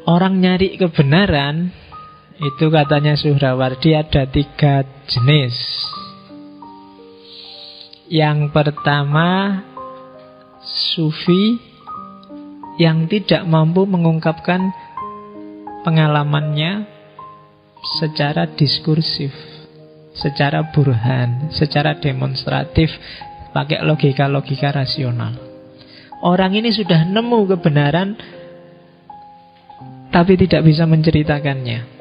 Orang nyari kebenaran itu katanya Suhrawardi ada 3 jenis. Yang pertama, sufi yang tidak mampu mengungkapkan pengalamannya secara diskursif, secara burhan, secara demonstratif, pakai logika-logika rasional. Orang ini sudah nemu kebenaran tapi tidak bisa menceritakannya.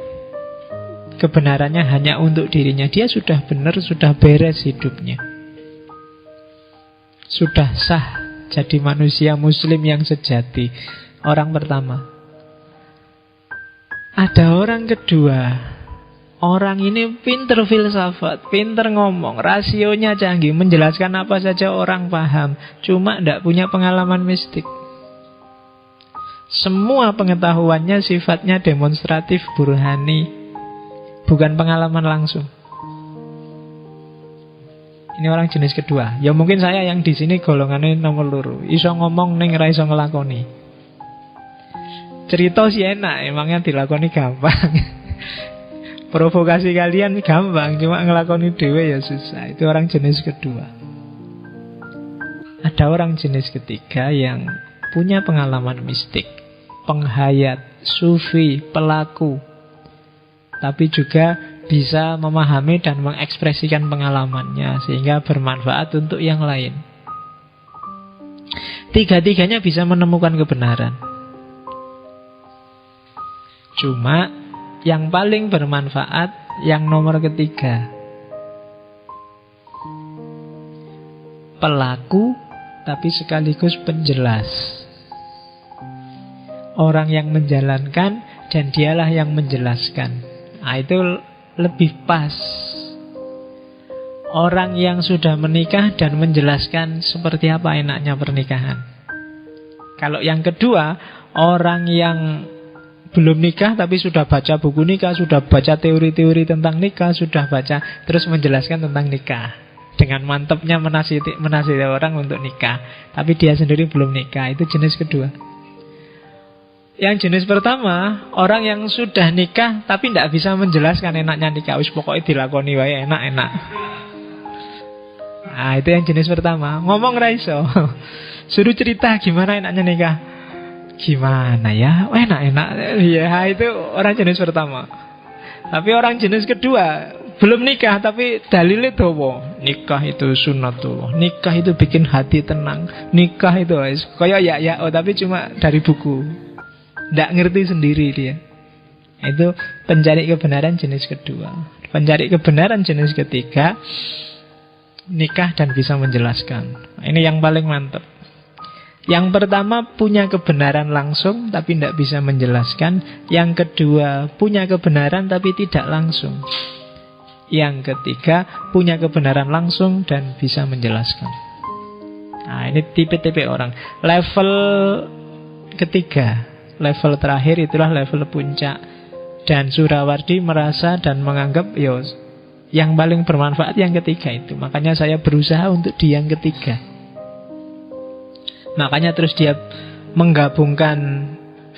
Kebenarannya hanya untuk dirinya. Dia sudah benar, sudah beres hidupnya, sudah sah jadi manusia muslim yang sejati. Orang pertama. Ada orang kedua. Orang ini pinter filsafat, pinter ngomong, rasionya canggih, menjelaskan apa saja orang paham, cuma tidak punya pengalaman mistik. Semua pengetahuannya sifatnya demonstratif, burhani, bukan pengalaman langsung. Ini orang jenis kedua. Ya mungkin saya yang di sini golongannya nomor loro. Iso ngomong ning ra iso ngelakoni. Cerita sih enak, emangnya dilakoni gampang. Provokasi kalian gampang, cuma ngelakoni dhewe ya susah. Itu orang jenis kedua. Ada orang jenis ketiga yang punya pengalaman mistik, penghayat, sufi, pelaku, tapi juga bisa memahami dan mengekspresikan pengalamannya sehingga bermanfaat untuk yang lain. Tiga-tiganya bisa menemukan kebenaran. Cuma yang paling bermanfaat yang nomor ketiga. Pelaku tapi sekaligus penjelas. Orang yang menjalankan dan dialah yang menjelaskan. Nah, itu lebih pas. Orang yang sudah menikah dan menjelaskan seperti apa enaknya pernikahan. Kalau yang kedua, orang yang belum nikah tapi sudah baca buku nikah, sudah baca teori-teori tentang nikah, sudah baca terus menjelaskan tentang nikah dengan mantapnya menasihati orang untuk nikah, tapi dia sendiri belum nikah. Itu jenis kedua. Yang jenis pertama, orang yang sudah nikah tapi tidak bisa menjelaskan enaknya nikah, wis pokoknya dilakoni wae enak-enak. Nah, itu yang jenis pertama. Ngomong ra iso. Suruh cerita gimana enaknya nikah. Gimana ya? Enak-enak. Ya, itu orang jenis pertama. Tapi orang jenis kedua, belum nikah tapi dalilnya dawa. Nikah itu sunnatullah. Nikah itu bikin hati tenang. Nikah itu kayak ya tapi cuma dari buku. Tidak ngerti sendiri dia. Itu pencari kebenaran jenis kedua. Pencari kebenaran jenis ketiga, nikah dan bisa menjelaskan. Ini yang paling mantap. Yang pertama punya kebenaran langsung tapi tidak bisa menjelaskan. Yang kedua punya kebenaran tapi tidak langsung. Yang ketiga punya kebenaran langsung dan bisa menjelaskan. Nah, ini tipe-tipe orang. Level ketiga, level terakhir itulah level puncak. Dan Suhrawardi merasa dan menganggap yang paling bermanfaat yang ketiga itu. Makanya saya berusaha untuk di yang ketiga. Makanya terus dia menggabungkan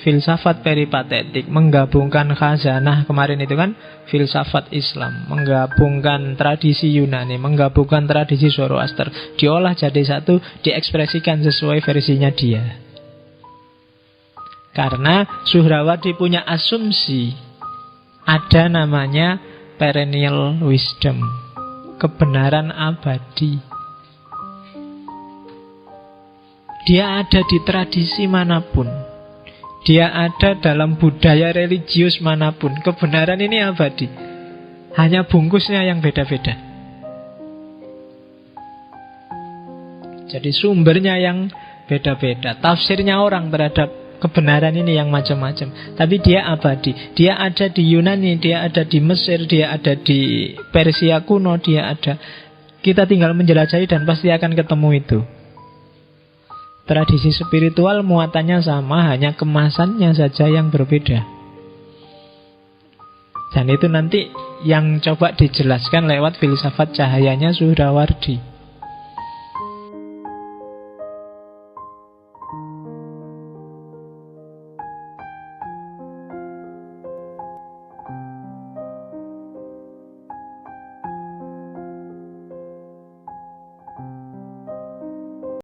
filsafat peripatetik, menggabungkan khazanah kemarin itu kan filsafat Islam, menggabungkan tradisi Yunani, menggabungkan tradisi Zoroaster, diolah jadi satu, diekspresikan sesuai versinya dia. Karena Suhrawardi punya asumsi ada namanya perennial wisdom, kebenaran abadi. Dia ada di tradisi manapun, dia ada dalam budaya religius manapun. Kebenaran ini abadi, hanya bungkusnya yang beda-beda. Jadi sumbernya yang beda-beda, tafsirnya orang terhadap kebenaran ini yang macam-macam. Tapi dia abadi. Dia ada di Yunani, dia ada di Mesir, dia ada di Persia kuno, dia ada. Kita tinggal menjelajahi dan pasti akan ketemu itu. Tradisi spiritual muatannya sama, hanya kemasannya saja yang berbeda. Dan itu nanti yang coba dijelaskan lewat filsafat cahayanya Suhrawardi.